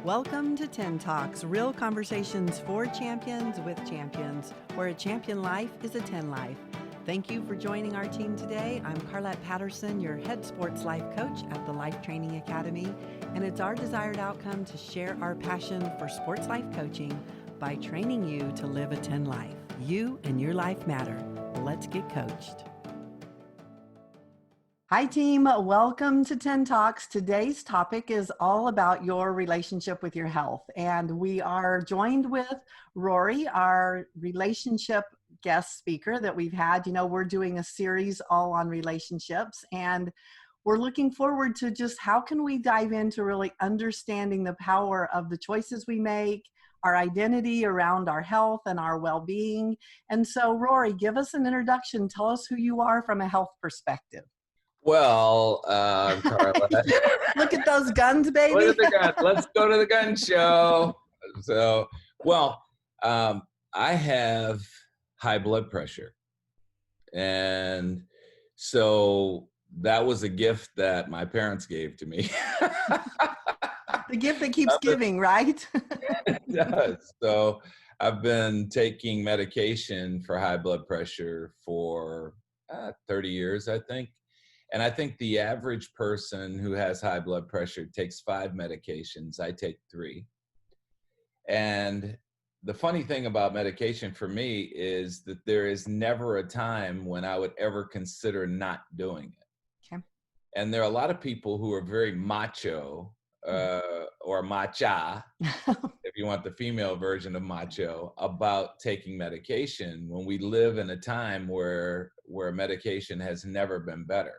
Welcome to 10 Talks, real conversations for champions with champions, where a champion life is a 10 life. Thank you for joining our team today. I'm Carlette Patterson, your head sports life coach at the Life Training Academy, and it's our desired outcome to share our passion for sports life coaching by training you to live a 10 life. You and your life matter. Let's get coached. Hi team, welcome to 10 Talks. Today's topic is all about your relationship with your health. And we are joined with Rory, our relationship guest speaker that we've had. You know, we're doing a series all on relationships, and we're looking forward to just how can we dive into really understanding the power of the choices we make, our identity around our health and our well-being. And so Rory, give us an introduction. Tell us who you are from a health perspective. Well, Carlette. Look at those guns, baby. Look at the gun. Let's go to the gun show. So, I have high blood pressure. And so that was a gift that my parents gave to me. The gift that keeps giving, right? It does. So I've been taking medication for high blood pressure for 30 years, I think. And I think the average person who has high blood pressure takes 5 medications. I take 3. And the funny thing about medication for me is that there is never a time when I would ever consider not doing it. Okay. And there are a lot of people who are very macho or macha, if you want the female version of macho, about taking medication when we live in a time where medication has never been better.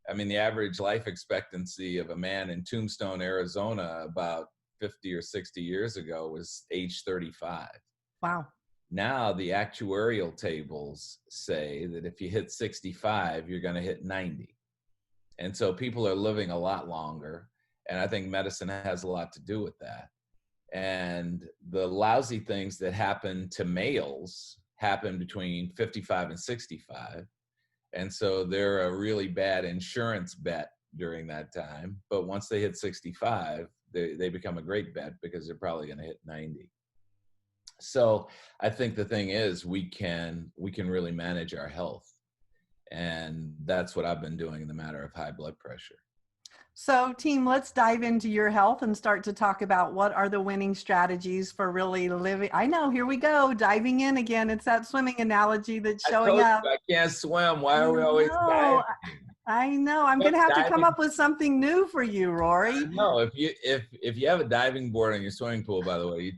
I mean, the average life expectancy of a man in Tombstone, Arizona, about 50 or 60 years ago was age 35. Wow. Now the actuarial tables say that if you hit 65, you're going to hit 90. And so people are living a lot longer. And I think medicine has a lot to do with that. And the lousy things that happen to males happen between 55 and 65. And so they're a really bad insurance bet during that time. But once they hit 65, they become a great bet because they're probably going to hit 90. So I think the thing is we can really manage our health. And that's what I've been doing in the matter of high blood pressure. So team, let's dive into your health and start to talk about what are the winning strategies for really living. I know, here we go, diving in again. It's that swimming analogy that's showing up. I can't swim. Why are we always diving? I know. I'm going to have to come up with something new for you, Rory. No, if you have a diving board on your swimming pool, by the way,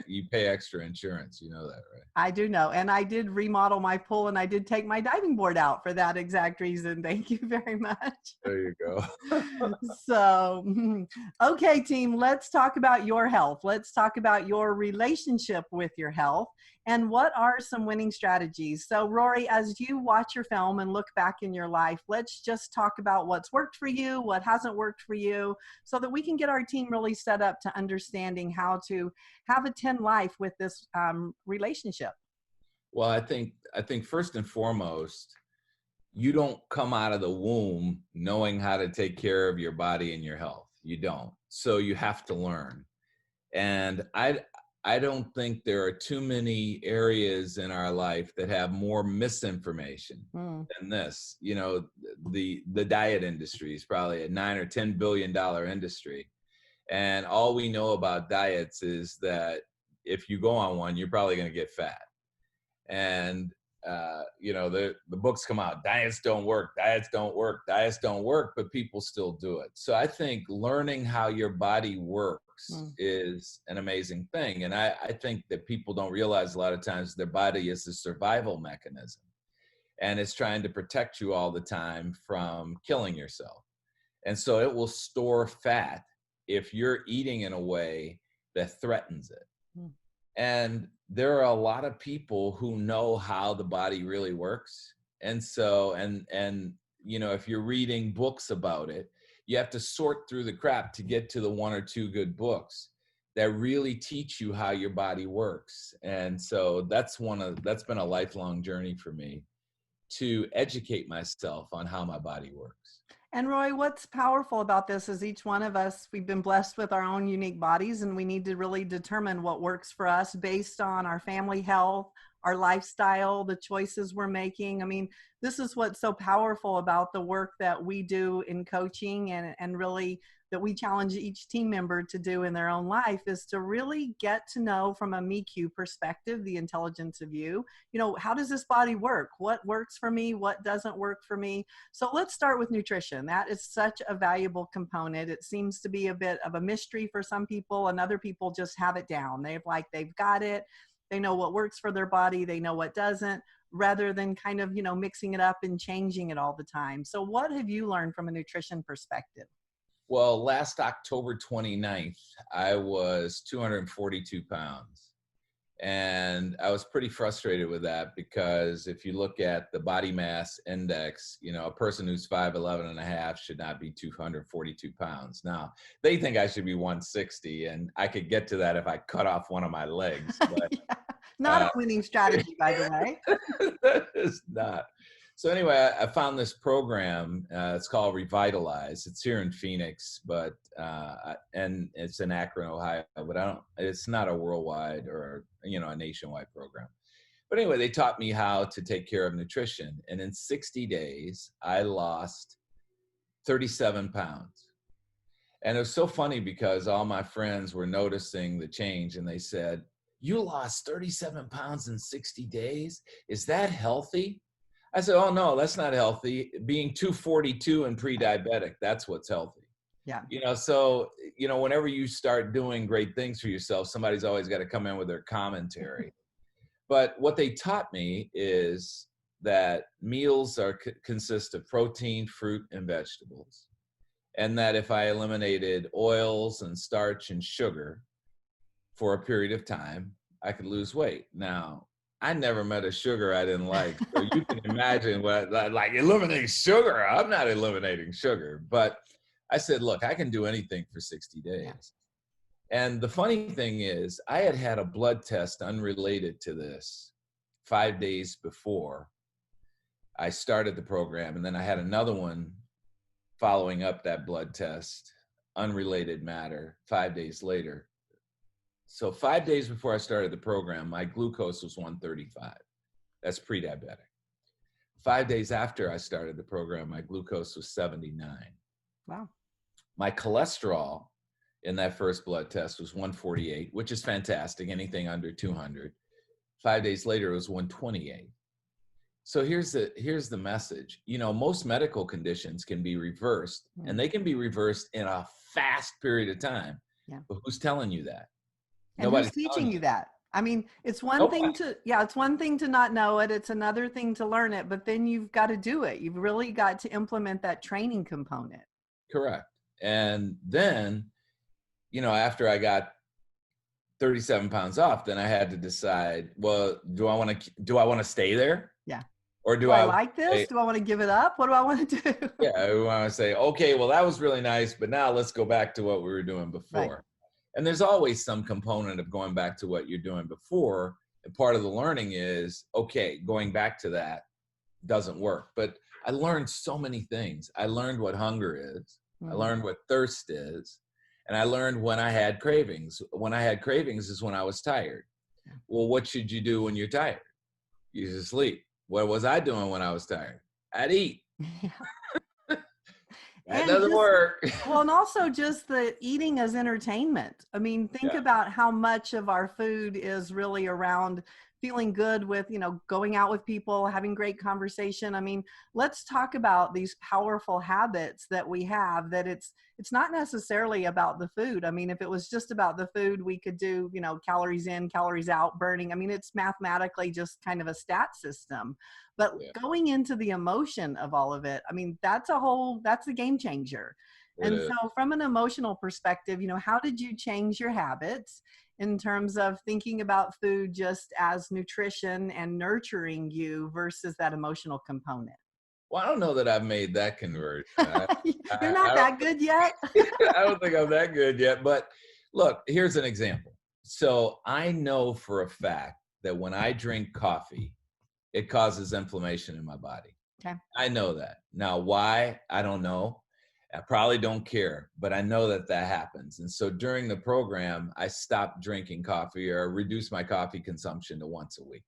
you pay extra insurance. You know that, right? I do know. And I did remodel my pool and I did take my diving board out for that exact reason. Thank you very much. There you go. So, okay, team, let's talk about your health. Let's talk about your relationship with your health and what are some winning strategies. So, Rory, as you watch your film and look back in your life, let's just talk about what's worked for you, what hasn't worked for you, so that we can get our team really set up to understanding how to have a 10 life with this relationship. Well, I think first and foremost, you don't come out of the womb knowing how to take care of your body and your health. You don't. So you have to learn. And I don't think there are too many areas in our life that have more misinformation than this. You know, the diet industry is probably a $9 or $10 billion industry. And all we know about diets is that if you go on one, you're probably going to get fat. And, you know, the books come out, diets don't work, but people still do it. So I think learning how your body works is an amazing thing. And I think that people don't realize a lot of times their body is a survival mechanism. And it's trying to protect you all the time from killing yourself. And so it will store fat if you're eating in a way that threatens it. And there are a lot of people who know how the body really works. And so, and you know, if you're reading books about it, you have to sort through the crap to get to the 1 or 2 good books that really teach you how your body works. And so that's been a lifelong journey for me to educate myself on how my body works. And Roy, what's powerful about this is each one of us, we've been blessed with our own unique bodies, and we need to really determine what works for us based on our family health, our lifestyle, the choices we're making. I mean, this is what's so powerful about the work that we do in coaching, and really that we challenge each team member to do in their own life, is to really get to know from a MECU perspective, the intelligence of you, how does this body work? What works for me? What doesn't work for me? So let's start with nutrition. That is such a valuable component. It seems to be a bit of a mystery for some people, and other people just have it down. They've got it. They know what works for their body. They know what doesn't, rather than kind of, mixing it up and changing it all the time. So what have you learned from a nutrition perspective? Well, last October 29th, I was 242 pounds. And I was pretty frustrated with that because if you look at the body mass index, a person who's 5'11 and a half should not be 242 pounds. Now, they think I should be 160, and I could get to that if I cut off one of my legs. But, Yeah. Not a winning strategy, by the way. That is not. So anyway, I found this program. It's called Revitalize. It's here in Phoenix, and it's in Akron, Ohio. But it's not a worldwide or a nationwide program. But anyway, they taught me how to take care of nutrition, and in 60 days, I lost 37 pounds. And it was so funny because all my friends were noticing the change, and they said, "You lost 37 pounds in 60 days? Is that healthy?" I said, "Oh, no, that's not healthy. Being 242 and pre-diabetic, that's what's healthy." Yeah. So, whenever you start doing great things for yourself, somebody's always got to come in with their commentary. But what they taught me is that meals consist of protein, fruit, and vegetables. And that if I eliminated oils and starch and sugar for a period of time, I could lose weight. Now, I never met a sugar I didn't like. So you can imagine like eliminating sugar. I'm not eliminating sugar. But I said, look, I can do anything for 60 days. Yeah. And the funny thing is, I had a blood test unrelated to this 5 days before I started the program. And then I had another one following up that blood test, unrelated matter, 5 days later. So 5 days before I started the program, my glucose was 135. That's pre-diabetic. 5 days after I started the program, my glucose was 79. Wow. My cholesterol in that first blood test was 148, which is fantastic, anything under 200. 5 days later, it was 128. So here's the message. Most medical conditions can be reversed, and they can be reversed in a fast period of time. Yeah. But who's telling you that? And who's teaching you that? I mean, it's one thing to not know it. It's another thing to learn it, but then you've got to do it. You've really got to implement that training component. Correct. And then, after I got 37 pounds off, then I had to decide, well, do I want to stay there? Yeah. Or do I like this? Do I want to give it up? What do I want to do? Yeah, we want to say, okay, well, that was really nice, but now let's go back to what we were doing before. Right. And there's always some component of going back to what you're doing before. And part of the learning is, okay, going back to that doesn't work. But I learned so many things. I learned what hunger is. Mm-hmm. I learned what thirst is. And I learned when I had cravings. When I had cravings is when I was tired. Well, what should you do when you're tired? You should sleep. What was I doing when I was tired? I'd eat. Yeah. That doesn't work. Well, and also just the eating as entertainment. I mean, think about how much of our food is really around feeling good with, going out with people, having great conversation. I mean, let's talk about these powerful habits that we have, that it's not necessarily about the food. I mean, if it was just about the food, we could do, calories in, calories out, burning. I mean, it's mathematically just kind of a stat system. But going into the emotion of all of it, I mean, that's a game changer. And so from an emotional perspective, how did you change your habits in terms of thinking about food just as nutrition and nurturing you versus that emotional component? Well, I don't know that I've made that conversion. You're not that good yet? I don't think I'm that good yet. But look, here's an example. So I know for a fact that when I drink coffee, it causes inflammation in my body. Okay. I know that. Now, why? I don't know. I probably don't care, but I know that that happens. And so during the program, I stopped drinking coffee or reduced my coffee consumption to once a week.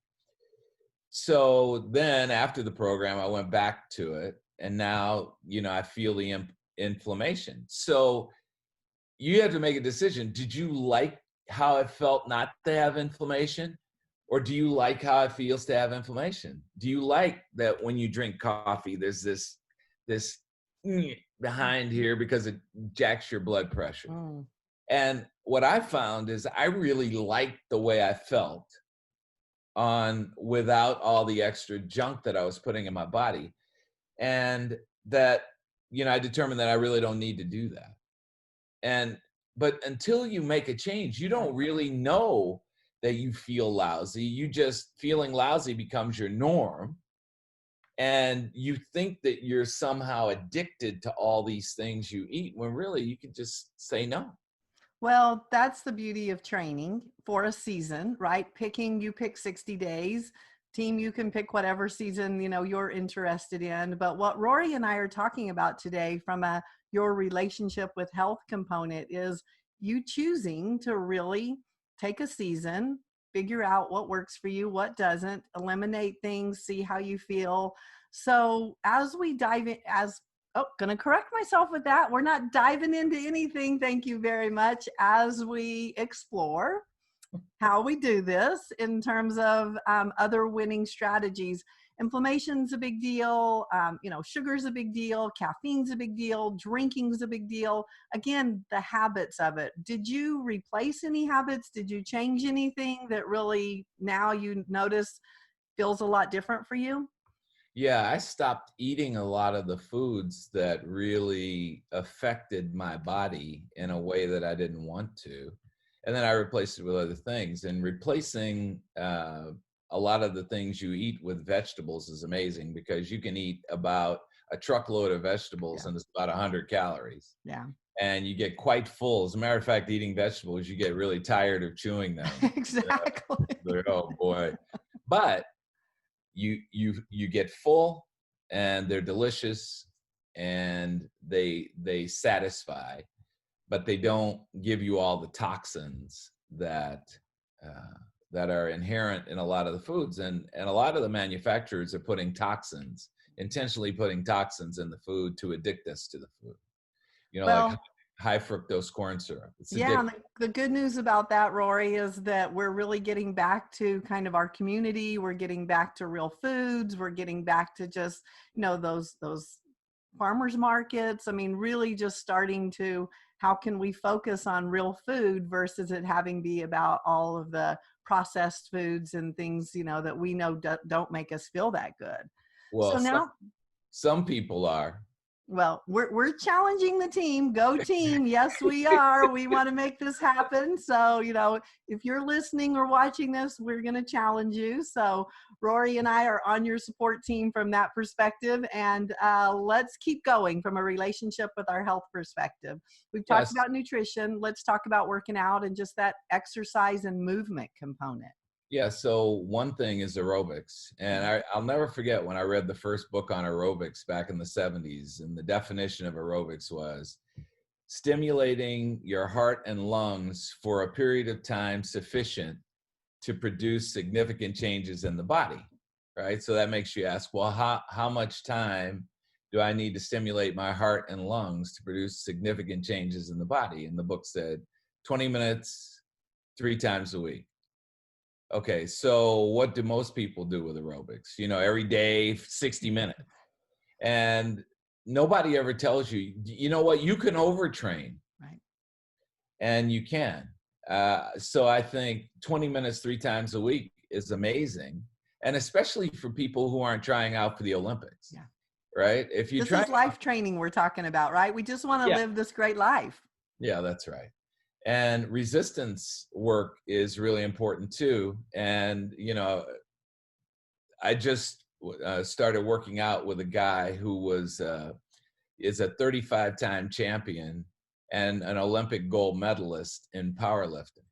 So then after the program, I went back to it. And now, I feel the inflammation. So you have to make a decision. Did you like how it felt not to have inflammation? Or do you like how it feels to have inflammation? Do you like that when you drink coffee, there's this behind here because it jacks your blood pressure? Mm. And what I found is I really liked the way I felt on without all the extra junk that I was putting in my body. And that, I determined that I really don't need to do that. But until you make a change, you don't really know that you feel lousy. You just feeling lousy becomes your norm. And you think that you're somehow addicted to all these things you eat when really you can just say no. Well, that's the beauty of training for a season, right? You pick 60 days. Team, you can pick whatever season, you're interested in. But what Rory and I are talking about today from your relationship with health component is you choosing to really take a season, figure out what works for you, what doesn't, eliminate things, see how you feel. So as we dive in, going to correct myself with that. We're not diving into anything. Thank you very much. As we explore how we do this in terms of other winning strategies. Inflammation's a big deal. Sugar's a big deal. Caffeine's a big deal. Drinking's a big deal. Again, the habits of it. Did you replace any habits? Did you change anything that really now you notice feels a lot different for you? Yeah, I stopped eating a lot of the foods that really affected my body in a way that I didn't want to. And then I replaced it with other things. And replacing a lot of the things you eat with vegetables is amazing because you can eat about a truckload of vegetables and it's about 100 calories. Yeah. And you get quite full. As a matter of fact, eating vegetables, you get really tired of chewing them. Exactly. Oh boy. But you get full and they're delicious and they satisfy, but they don't give you all the toxins that that are inherent in a lot of the foods, and a lot of the manufacturers are intentionally putting toxins in the food to addict us to the food, like high fructose corn syrup. It's addictive. The good news about that, Rory, is that we're really getting back to kind of our community. We're getting back to real foods. We're getting back to just, those farmers markets. I mean, really just starting to, how can we focus on real food versus it having be about all of the processed foods and things, that we know don't make us feel that good. Well, so now some people are. Well, we're challenging the team. Go team. Yes, we are. We want to make this happen. So, if you're listening or watching this, we're going to challenge you. So Rory and I are on your support team from that perspective. And let's keep going from a relationship with our health perspective. We've talked about nutrition. Let's talk about working out and just that exercise and movement component. Yeah, so one thing is aerobics. And I'll never forget when I read the first book on aerobics back in the 70s, and the definition of aerobics was stimulating your heart and lungs for a period of time sufficient to produce significant changes in the body, right? So that makes you ask, well, how much time do I need to stimulate my heart and lungs to produce significant changes in the body? And the book said 20 minutes, 3 times a week. Okay, so what do most people do with aerobics? Every day, 60 minutes. And nobody ever tells you, you know what, you can overtrain. Right. And you can. So I think 20 minutes 3 times a week is amazing. And especially for people who aren't trying out for the Olympics. Yeah. Right? If you This is life training we're talking about, right? We just want to live this great life. Yeah, that's right. And resistance work is really important too. And, I just started working out with a guy who is a 35-time champion and an Olympic gold medalist in powerlifting.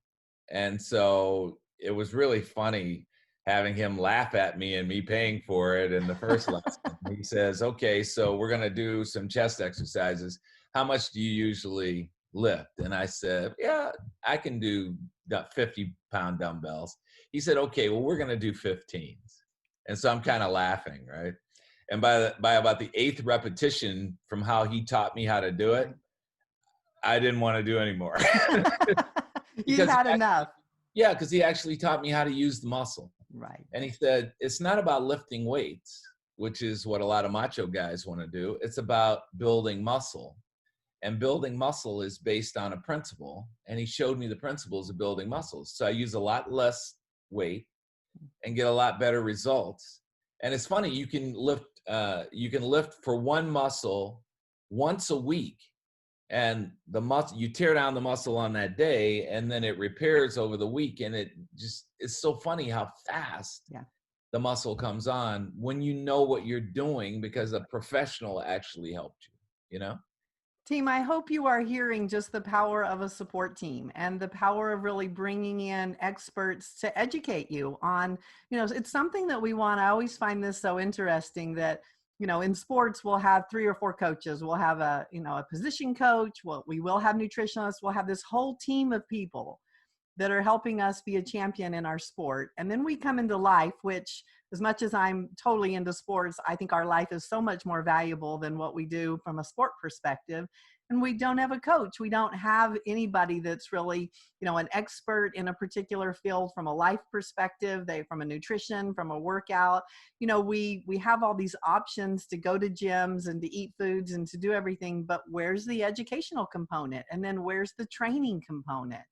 And so it was really funny having him laugh at me and me paying for it in the first lesson. He says, okay, so we're going to do some chest exercises. how much do you usually lift? And I said, yeah, I can do 50-pound dumbbells. He said, okay, well, we're going to do 15s. And so I'm kind of laughing, right? And by about the 8th repetition from how he taught me how to do it, I didn't want to do anymore. You had enough. Yeah, because he actually taught me how to use the muscle. Right. And he said, it's not about lifting weights, which is what a lot of macho guys want to do. It's about building muscle. And building muscle is based on a principle. And he showed me the principles of building muscles. So I use a lot less weight and get a lot better results. And it's funny, you can lift for one muscle once a week. And the muscle, you tear down the muscle on that day, and then it repairs over the week. And it's so funny how fast the muscle comes on when you know what you're doing, because a professional actually helped you, you know? Team, I hope you are hearing just the power of a support team and the power of really bringing in experts to educate you on, it's something that we want. I always find this so interesting that, in sports, we'll have 3 or 4 coaches. We'll have a position coach. We will have nutritionists. We'll have this whole team of people that are helping us be a champion in our sport. And then we come into life, which, as much as I'm totally into sports, I think our life is so much more valuable than what we do from a sport perspective. And we don't have a coach. We don't have anybody that's really, an expert in a particular field from a life perspective. From a nutrition, from a workout. We have all these options to go to gyms and to eat foods and to do everything, but where's the educational component? And then where's the training component?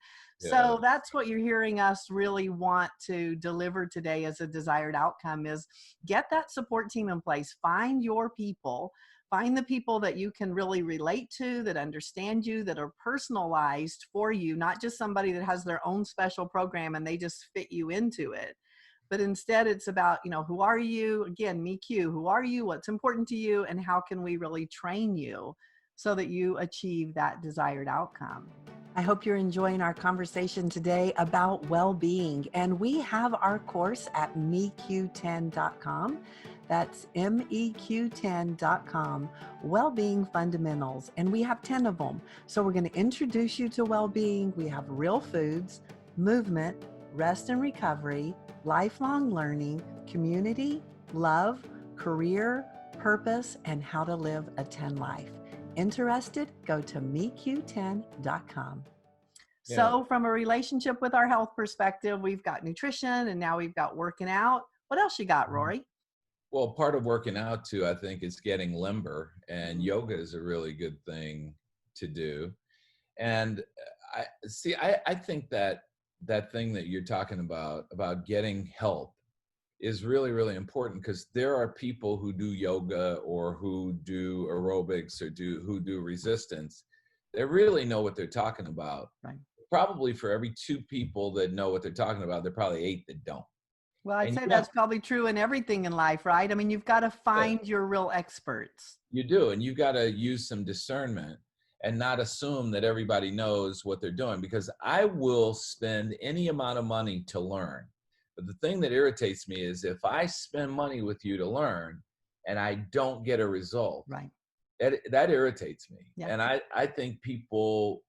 Yeah. So that's what you're hearing us really want to deliver today as a desired outcome, is get that support team in place. Find your people. Find the people that you can really relate to, that understand you, that are personalized for you, not just somebody that has their own special program and they just fit you into it. But instead, it's about, who are you? Again, MEQ, who are you? What's important to you? And how can we really train you so that you achieve that desired outcome? I hope you're enjoying our conversation today about well-being. And we have our course at MEQ10.com. That's MEQ10.com, Wellbeing Fundamentals. And we have 10 of them. So we're going to introduce you to well-being. We have real foods, movement, rest and recovery, lifelong learning, community, love, career, purpose, and how to live a 10 life. Interested? Go to MEQ10.com. Yeah. So from a relationship with our health perspective, we've got nutrition and now we've got working out. What else you got, Rory? Well, part of working out too, I think, is getting limber, and yoga is a really good thing to do. And I think that thing that you're talking about getting help is really, really important, because there are people who do yoga or who do aerobics or who do resistance. They really know what they're talking about. Right. Probably for every 2 people that know what they're talking about, there are probably 8 that don't. Well, I'd say that's probably true in everything in life, right? I mean, you've got to find your real experts. You do, and you've got to use some discernment and not assume that everybody knows what they're doing, because I will spend any amount of money to learn. But the thing that irritates me is if I spend money with you to learn and I don't get a result, right? That irritates me. Yeah. And I think people,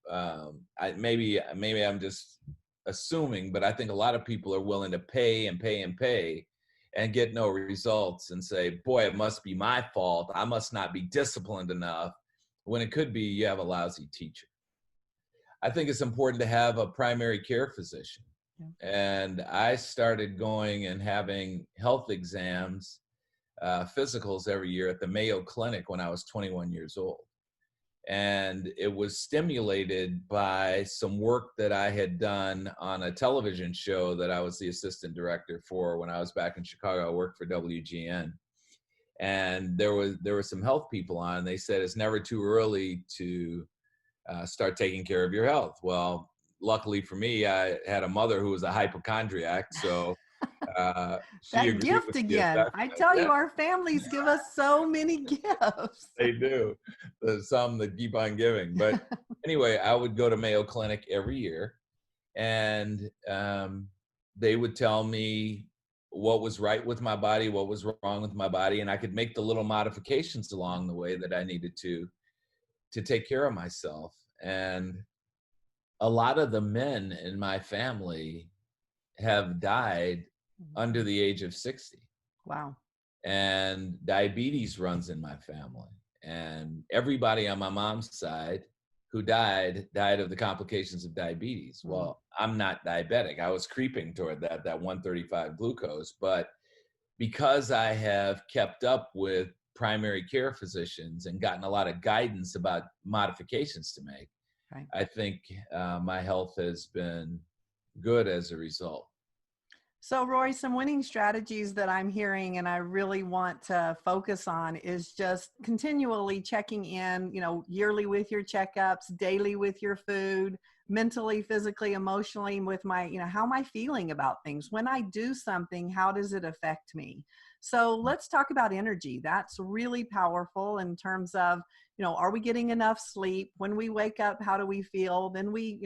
maybe I'm just assuming, but I think a lot of people are willing to pay and pay and pay and get no results and say, boy, it must be my fault. I must not be disciplined enough, when it could be you have a lousy teacher. I think it's important to have a primary care physician. Yeah. And I started going and having health exams, physicals every year at the Mayo Clinic when I was 21 years old. And it was stimulated by some work that I had done on a television show that I was the assistant director for when I was back in Chicago. I worked for WGN. And there were some health people on. They said it's never too early to start taking care of your health. Well, luckily for me, I had a mother who was a hypochondriac, so she that gift again. I tell you, our families give us so many gifts. They do. There's some that keep on giving. But anyway, I would go to Mayo Clinic every year, and they would tell me what was right with my body, what was wrong with my body, and I could make the little modifications along the way that I needed to. to take care of myself. And a lot of the men in my family have died under Mhm. the age of 60. Wow. And diabetes runs in my family. And everybody on my mom's side who died of the complications of diabetes. Mm. Well, I'm not diabetic. I was creeping toward that 135 glucose, but because I have kept up with primary care physicians and gotten a lot of guidance about modifications to make, Right. I think my health has been good as a result. So, Roy, some winning strategies that I'm hearing and I really want to focus on is just continually checking in, yearly with your checkups, daily with your food, mentally, physically, emotionally, with my, how am I feeling about things? When I do something, how does it affect me? So, let's talk about energy. That's really powerful in terms of, are we getting enough sleep? When we wake up, how do we feel? Then we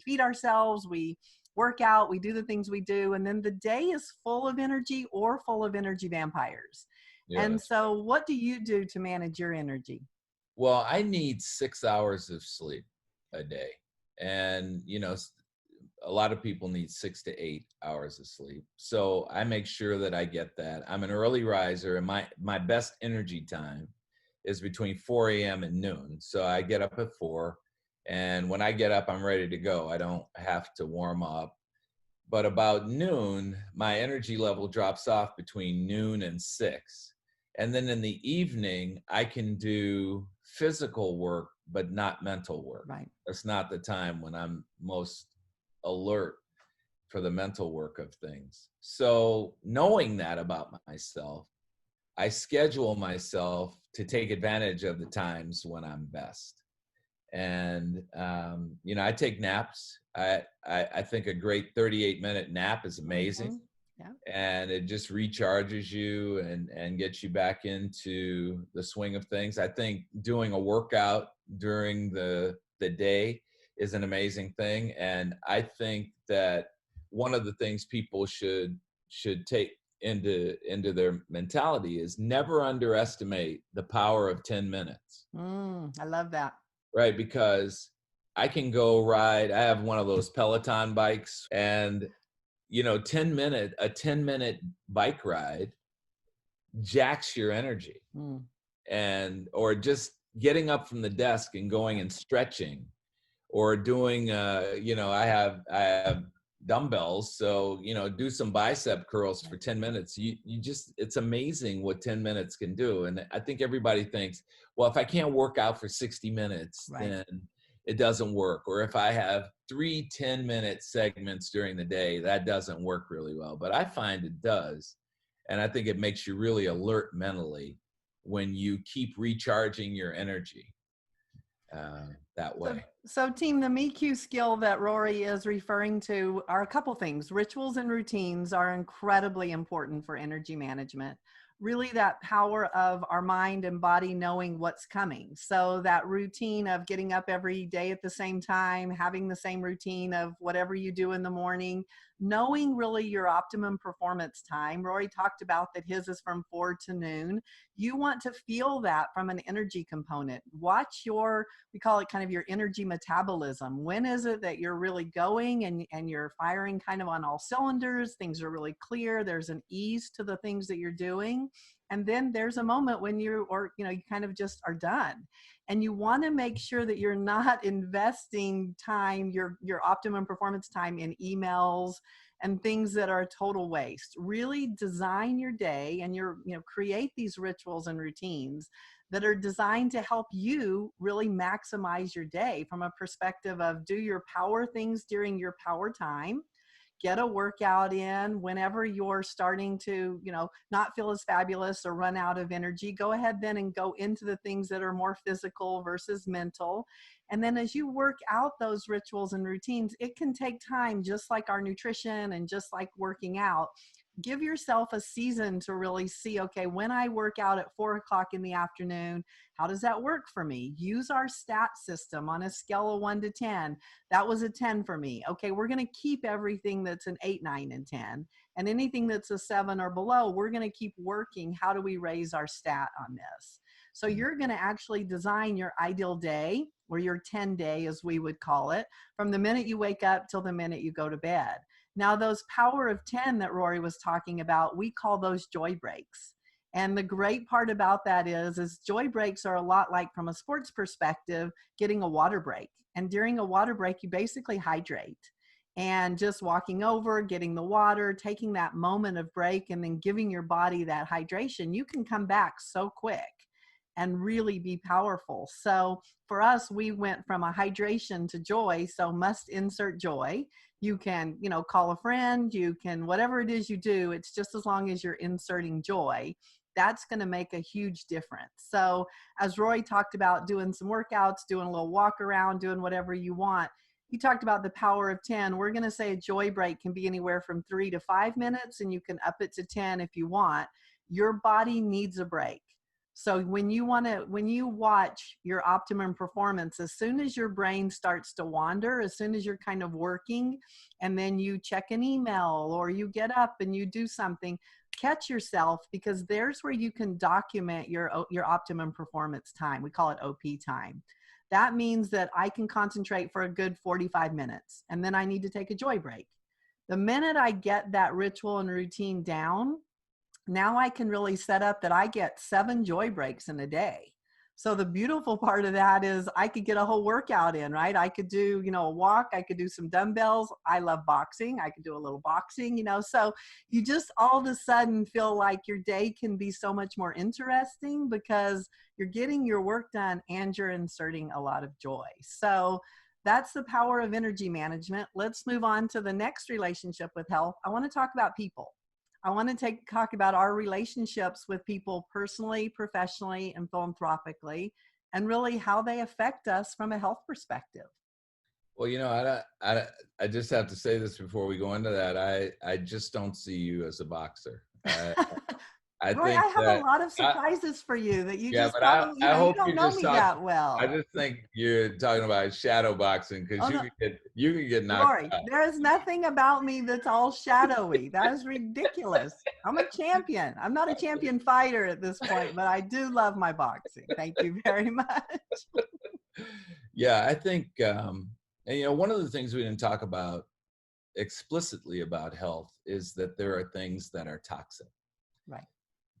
feed ourselves, we work out, we do the things we do, and then the day is full of energy or full of energy vampires. Yeah, And that's so what do you do to manage your energy? well, I need 6 hours of sleep a day. And, a lot of people need 6 to 8 hours of sleep. So I make sure that I get that. I'm an early riser, and my best energy time is between 4 a.m. and noon. So I get up at 4. And when I get up, I'm ready to go. I don't have to warm up. But about noon, my energy level drops off between noon and 6. And then in the evening, I can do physical work, but not mental work. Right. That's not the time when I'm most alert for the mental work of things. So, knowing that about myself, I schedule myself to take advantage of the times when I'm best. And I take naps. I think a great 38-minute nap is amazing, Mm-hmm. Yeah. and it just recharges you and gets you back into the swing of things. I think doing a workout during the day is an amazing thing, and I think that one of the things people should take into their mentality is never underestimate the power of 10 minutes. I love that. Right, because I can go ride. I have one of those Peloton bikes, and 10-minute bike ride jacks your energy. Mm. And or just getting up from the desk and going and stretching, or doing I have dumbbells, so do some bicep curls for 10 minutes. You just, it's amazing what 10 minutes can do. And I think everybody thinks, well, if I can't work out for 60 minutes, Right. then it doesn't work. Or if I have 3 10-minute segments during the day, that doesn't work really well. But I find it does. And I think it makes you really alert mentally when you keep recharging your energy that So, way. so team, the MEQ skill that Rory is referring to are a couple things. Rituals and routines are incredibly important for energy management. Really, that power of our mind and body knowing what's coming. So that routine of getting up every day at the same time, having the same routine of whatever you do in the morning, knowing really your optimum performance time. Rory talked about that his is from 4 to noon. You want to feel that from an energy component. Watch your, we call it kind of your energy metabolism. When is it that you're really going and you're firing kind of on all cylinders? Things are really clear. There's an ease to the things that you're doing. And then there's a moment when you kind of just are done. And you want to make sure that you're not investing time, your optimum performance time, in emails and things that are a total waste. Really design your day and create these rituals and routines that are designed to help you really maximize your day from a perspective of do your power things during your power time, get a workout in whenever you're starting to, not feel as fabulous or run out of energy. Go ahead then and go into the things that are more physical versus mental. And then as you work out those rituals and routines, it can take time, just like our nutrition and just like working out. Give yourself a season to really see, okay, when I work out at 4 o'clock in the afternoon, how does that work for me? Use our stat system on a scale of 1 to 10. That was a 10 for me. Okay, we're going to keep everything that's an 8, 9, and 10. And anything that's a 7 or below, we're going to keep working. How do we raise our stat on this? So you're going to actually design your ideal day, or your 10 day, as we would call it, from the minute you wake up till the minute you go to bed. Now, those power of 10 that Rory was talking about, we call those joy breaks. And the great part about that is joy breaks are a lot like, from a sports perspective, getting a water break. And during a water break, you basically hydrate. And just walking over, getting the water, taking that moment of break, and then giving your body that hydration, you can come back so quick and really be powerful. So for us, we went from a hydration to joy. So must insert joy. You can, call a friend, you can, whatever it is you do, it's just as long as you're inserting joy, that's going to make a huge difference. So as Roy talked about doing some workouts, doing a little walk around, doing whatever you want, he talked about the power of 10. We're going to say a joy break can be anywhere from 3 to 5 minutes, and you can up it to 10 if you want. Your body needs a break. So when you watch your optimum performance, as soon as your brain starts to wander, as soon as you're kind of working, and then you check an email or you get up and you do something, catch yourself, because there's where you can document your optimum performance time. We call it OP time. That means that I can concentrate for a good 45 minutes, and then I need to take a joy break. The minute I get that ritual and routine down, now I can really set up that I get 7 joy breaks in a day. So the beautiful part of that is I could get a whole workout in, right? I could do, a walk. I could do some dumbbells. I love boxing. I could do a little boxing, so you just all of a sudden feel like your day can be so much more interesting because you're getting your work done and you're inserting a lot of joy. So that's the power of energy management. Let's move on to the next relationship with health. I want to talk about people. I want to talk about our relationships with people personally, professionally, and philanthropically, and really how they affect us from a health perspective. Well, I just have to say this before we go into that. I just don't see you as a boxer. Roy, I have a lot of surprises for you that you just probably, I hope you don't know me that well. I just think you're talking about shadow boxing because you can get knocked Rory, out. there is nothing about me that's all shadowy. That is ridiculous. I'm a champion. I'm not a champion fighter at this point, but I do love my boxing. Thank you very much. Yeah, I think, and one of the things we didn't talk about explicitly about health is that there are things that are toxic. Right.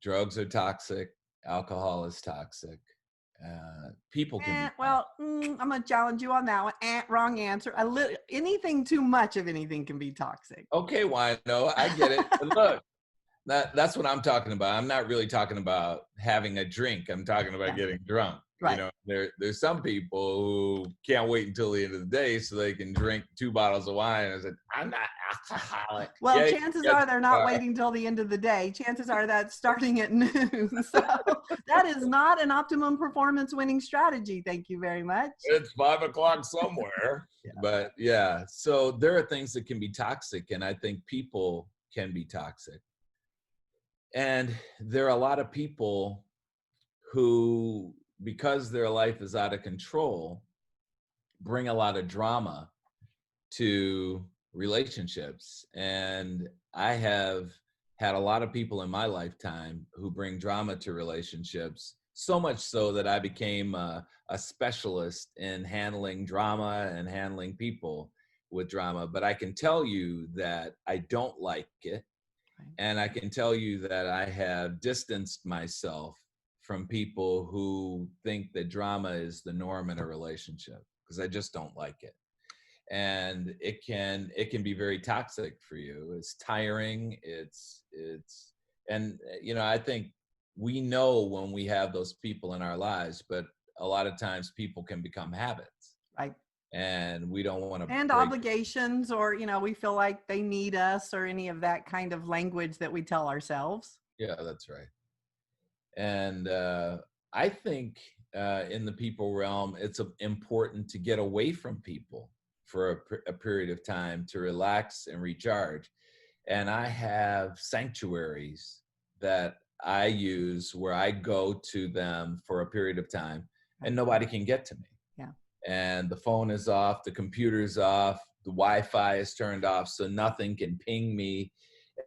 Drugs are toxic. Alcohol is toxic. People can be I'm going to challenge you on that one. Wrong answer. Anything too much of anything can be toxic. Okay, Wino, I get it. But look, that's what I'm talking about. I'm not really talking about having a drink. I'm talking about getting drunk. Right. There's some people who can't wait until the end of the day so they can drink 2 bottles of wine. And I said, I'm not alcoholic. Well, chances are they're not waiting till the end of the day. Chances are that's starting at noon. So that is not an optimum performance winning strategy. Thank you very much. It's 5 o'clock somewhere. But yeah, so there are things that can be toxic, and I think people can be toxic. And there are a lot of people who, because their life is out of control, bring a lot of drama to relationships. And I have had a lot of people in my lifetime who bring drama to relationships, so much so that I became a specialist in handling drama and handling people with drama. But I can tell you that I don't like it. And I can tell you that I have distanced myself from people who think that drama is the norm in a relationship, because I just don't like it. And it can be very toxic for you. It's tiring. I think we know when we have those people in our lives, but a lot of times people can become habits. Right. And we don't want to. And obligations, or, we feel like they need us, or any of that kind of language that we tell ourselves. Yeah, that's right. And I think in the people realm, it's important to get away from people for a period of time to relax and recharge. And I have sanctuaries that I use where I go to them for a period of time and nobody can get to me. Yeah. And the phone is off, the computer's off, the Wi-Fi is turned off, so nothing can ping me.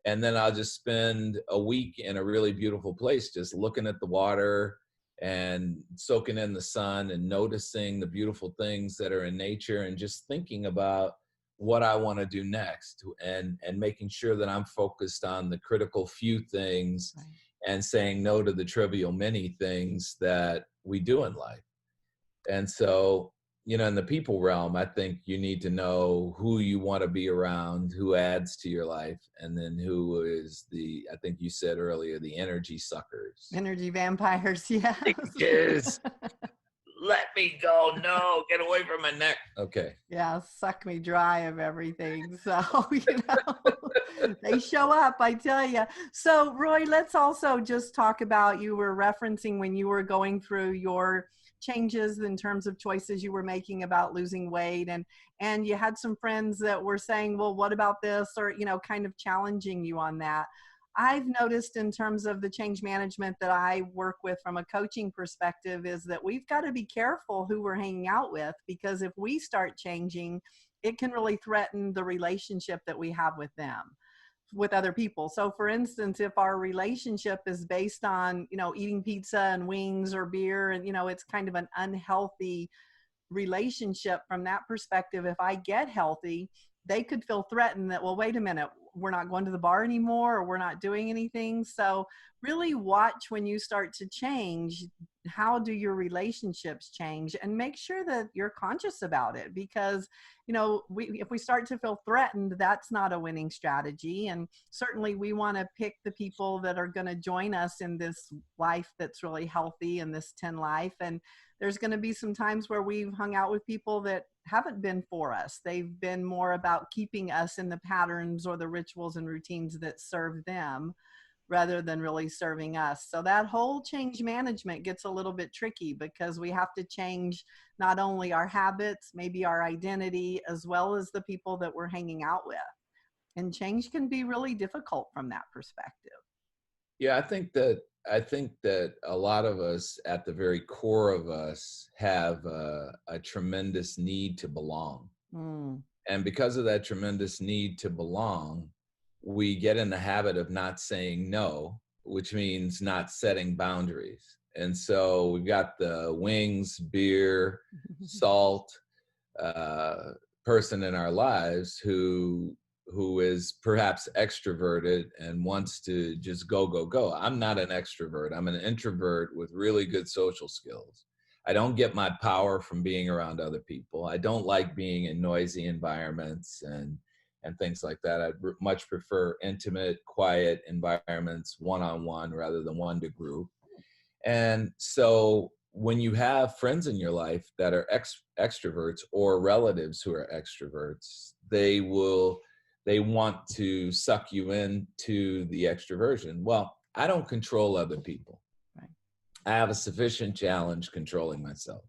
And then I'll just spend a week in a really beautiful place, just looking at the water and soaking in the sun and noticing the beautiful things that are in nature and just thinking about what I want to do next, and making sure that I'm focused on the critical few things Right. and saying no to the trivial many things that we do in life. And so, in the people realm, I think you need to know who you want to be around, who adds to your life, and then who is I think you said earlier, the energy suckers. Energy vampires, yes. Yes. Let me go. No, get away from my neck. Okay. Yeah, suck me dry of everything. So, they show up, I tell you. So, Roy, let's also just talk about, you were referencing when you were going through your changes in terms of choices you were making about losing weight, and you had some friends that were saying, well, what about this? Or, kind of challenging you on that. I've noticed in terms of the change management that I work with from a coaching perspective is that we've got to be careful who we're hanging out with, because if we start changing, it can really threaten the relationship that we have with them, with other people. So for instance, if our relationship is based on, eating pizza and wings or beer, and, it's kind of an unhealthy relationship from that perspective, if I get healthy, they could feel threatened that, well, wait a minute, we're not going to the bar anymore, or we're not doing anything. So really watch when you start to change, how do your relationships change, and make sure that you're conscious about it, because if we start to feel threatened, that's not a winning strategy. And certainly we want to pick the people that are going to join us in this life that's really healthy, in this 10 life. And there's going to be some times where we've hung out with people that haven't been for us. They've been more about keeping us in the patterns or the rituals and routines that serve them, rather than really serving us. So that whole change management gets a little bit tricky, because we have to change not only our habits, maybe our identity, as well as the people that we're hanging out with. And change can be really difficult from that perspective. Yeah, I think that a lot of us, at the very core of us, have a tremendous need to belong. Mm. And because of that tremendous need to belong, we get in the habit of not saying no, which means not setting boundaries. And so we've got the wings, beer, salt person in our lives who is perhaps extroverted and wants to just go, go, go. I'm not an extrovert. I'm an introvert with really good social skills. I don't get my power from being around other people. I don't like being in noisy environments and things like that. I'd much prefer intimate, quiet environments, one-on-one, rather than one to group. And so when you have friends in your life that are extroverts, or relatives who are extroverts, they want to suck you into the extroversion. Well, I don't control other people. Right. I have a sufficient challenge controlling myself.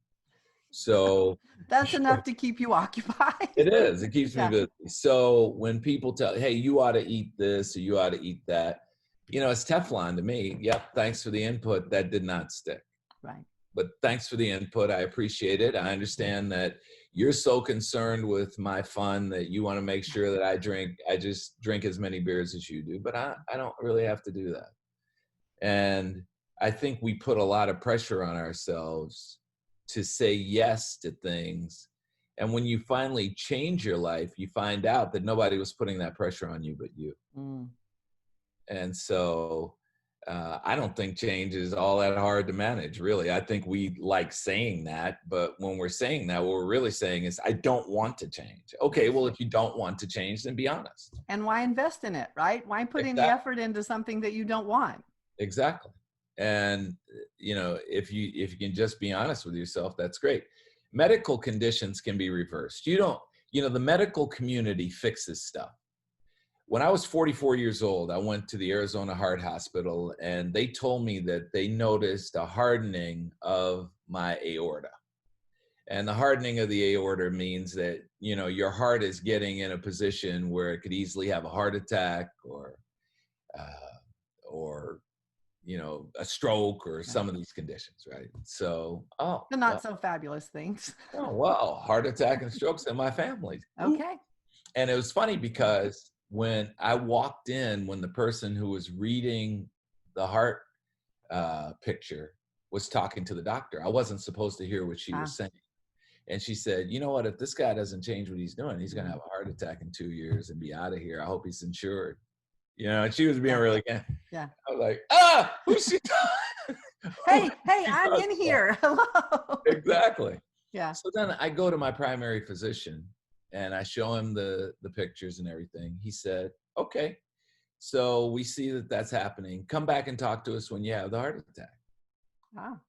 So that's enough to keep you occupied. It is. It keeps me Yeah. busy. So when people tell, hey, you ought to eat this or you ought to eat that, it's Teflon to me. Yep. Thanks for the input. That did not stick. Right. But thanks for the input. I appreciate it. I understand that you're so concerned with my fun that you want to make sure that I just drink as many beers as you do, but I don't really have to do that. And I think we put a lot of pressure on ourselves to say yes to things. And when you finally change your life, you find out that nobody was putting that pressure on you but you. Mm. And so I don't think change is all that hard to manage, really. I think we like saying that, but when we're saying that, what we're really saying is, I don't want to change. Okay, well, if you don't want to change, then be honest. And why invest in it, right? Why put any effort into something that you don't want? Exactly. And if you can just be honest with yourself, that's great. Medical conditions can be reversed. The medical community fixes stuff. When I was 44 years old, I went to the Arizona Heart Hospital, and they told me that they noticed a hardening of my aorta. And the hardening of the aorta means that, your heart is getting in a position where it could easily have a heart attack or a stroke or some of these conditions, right? So, The not so fabulous things. oh, wow, heart attack and strokes in my family. Okay. Ooh. And it was funny because when I walked in, when the person who was reading the heart picture was talking to the doctor. I wasn't supposed to hear what she was saying. And she said, you know what, if this guy doesn't change what he's doing, he's going to have a heart attack in 2 years and be out of here. I hope he's insured. You know, and she was being really, I was like, who's she talking? Hey, I'm in here. Hello. Exactly. Yeah. So then I go to my primary physician and I show him the pictures and everything. He said, okay, so we see that that's happening. Come back and talk to us when you have the heart attack. Wow.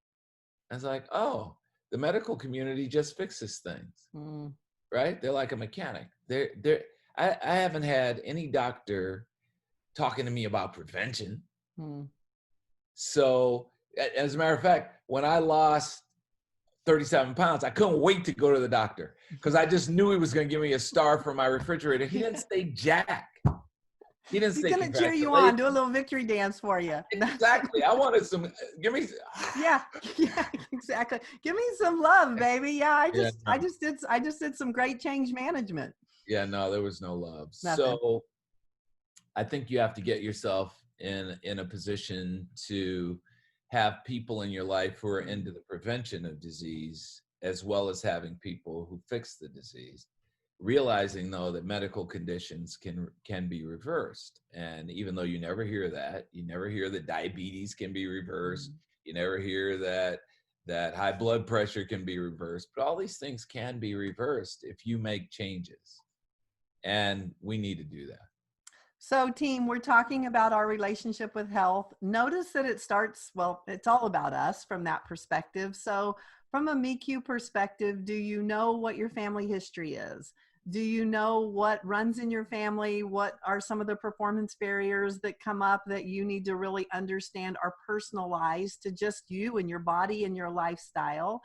I was like, oh, the medical community just fixes things, right? They're like a mechanic. I haven't had any doctor talking to me about prevention. So as a matter of fact, when I lost 37 pounds, I couldn't wait to go to the doctor because I just knew he was going to give me a star for my refrigerator. He didn't say jack. He didn't say going to cheer you on, do a little victory dance for you. Exactly. I wanted some, give me. Yeah, exactly. Give me some love, baby. Yeah, I just did some great change management. Yeah, no, there was no love. Nothing. So I think you have to get yourself in a position to have people in your life who are into the prevention of disease, as well as having people who fix the disease. Realizing though that medical conditions can be reversed. And even though you never hear that, you never hear that diabetes can be reversed. You never hear that high blood pressure can be reversed, but all these things can be reversed if you make changes. And we need to do that. So team, we're talking about our relationship with health. Notice that it starts, well, it's all about us from that perspective. So from a MeQ perspective, do you know what your family history is? Do you know what runs in your family? What are some of the performance barriers that come up that you need to really understand are personalized to just you and your body and your lifestyle?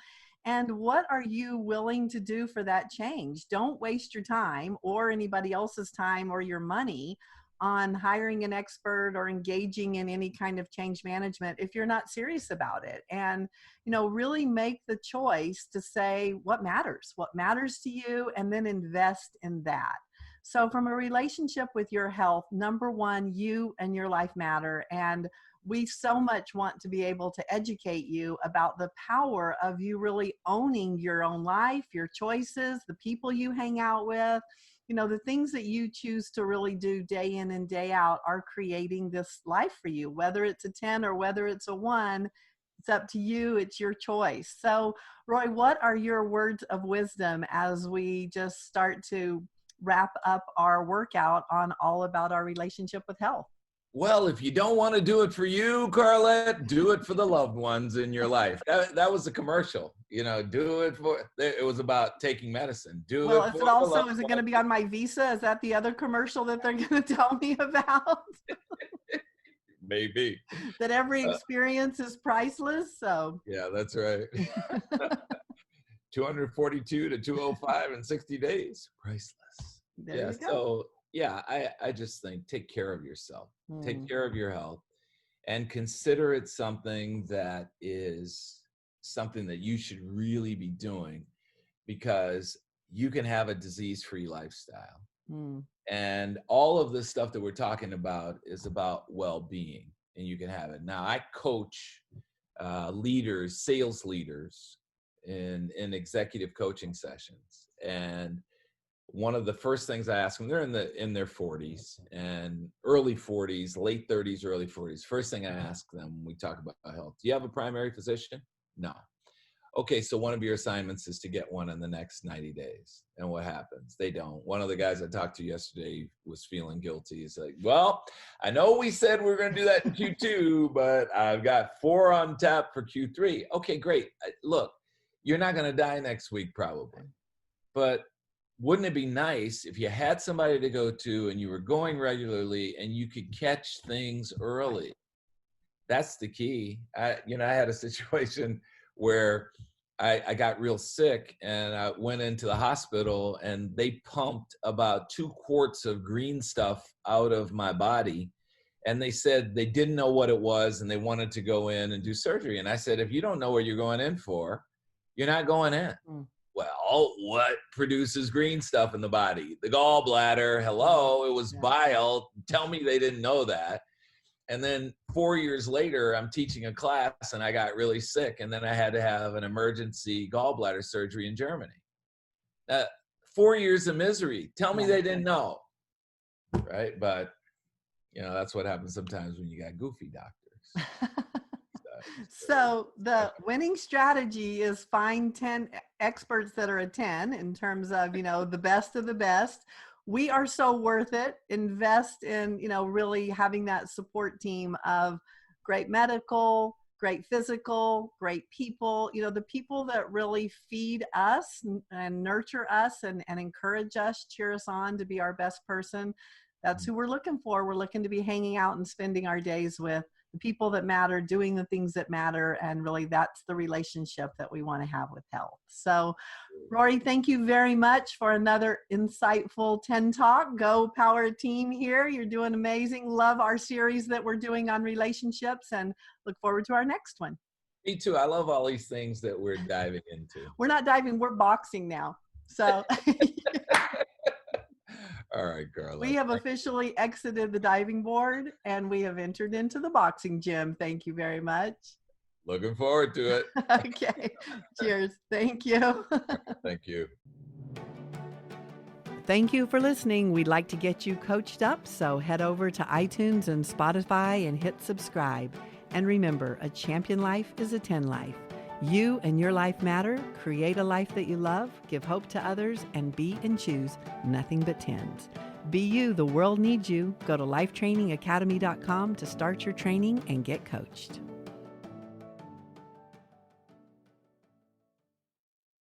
And what are you willing to do for that change? Don't waste your time or anybody else's time or your money on hiring an expert or engaging in any kind of change management if you're not serious about it. And, really make the choice to say what matters to you, and then invest in that. So from a relationship with your health, number one, you and your life matter. And we so much want to be able to educate you about the power of you really owning your own life, your choices, the people you hang out with. The things that you choose to really do day in and day out are creating this life for you. Whether it's a 10 or whether it's a 1, it's up to you. It's your choice. So, Roy, what are your words of wisdom as we just start to wrap up our workout on all about our relationship with health? Well, if you don't want to do it for you, Carlette, do it for the loved ones in your life. That was a commercial, do it for, it was about taking medicine. Is it going to be on my Visa? Is that the other commercial that they're going to tell me about? Maybe. That every experience is priceless. So. Yeah, that's right. 242 to 205 in 60 days. Priceless. There you go. So yeah, I just think take care of yourself, take care of your health, and consider it something that is something that you should really be doing, because you can have a disease-free lifestyle. And all of this stuff that we're talking about is about well-being, and you can have it. Now, I coach leaders, sales leaders in executive coaching sessions. And one of the first things I ask them, they're in their 40s and early 40s, late 30s, early 40s. First thing I ask them when we talk about health, do you have a primary physician? No. Okay, so one of your assignments is to get one in the next 90 days. And what happens? They don't. One of the guys I talked to yesterday was feeling guilty. He's like, well, I know we said we were going to do that in Q2, but I've got 4 on tap for Q3. Okay, great. Look, you're not going to die next week probably. But wouldn't it be nice if you had somebody to go to and you were going regularly and you could catch things early? That's the key. I had a situation where I got real sick and I went into the hospital and they pumped about 2 quarts of green stuff out of my body. And they said they didn't know what it was and they wanted to go in and do surgery. And I said, if you don't know what you're going in for, you're not going in. Well, what produces green stuff in the body? The gallbladder. Hello, it was bile. Tell me they didn't know that. And then 4 years later, I'm teaching a class and I got really sick. And then I had to have an emergency gallbladder surgery in Germany. 4 years of misery. Tell me they didn't know, right? But, that's what happens sometimes when you got goofy doctors. So the winning strategy is find 10 experts that are a 10 in terms of, the best of the best. We are so worth it. Invest in, really having that support team of great medical, great physical, great people, the people that really feed us and nurture us and encourage us, cheer us on to be our best person. That's who we're looking for. We're looking to be hanging out and spending our days with the people that matter, doing the things that matter. And really that's the relationship that we want to have with health. So Rory, thank you very much for another insightful 10 Talk. Go Power Team here. You're doing amazing. Love our series that we're doing on relationships and look forward to our next one. Me too. I love all these things that we're diving into. We're not diving, we're boxing now. So all right, Carlette. We have officially exited the diving board and we have entered into the boxing gym. Thank you very much. Looking forward to it. Okay. Cheers. Thank you. Thank you. Thank you for listening. We'd like to get you coached up, so head over to iTunes and Spotify and hit subscribe. And remember, a champion life is a 10 life. You and your life matter. Create a life that you love, give hope to others, and be and choose nothing but 10s. Be you, the world needs you. Go to lifetrainingacademy.com to start your training and get coached.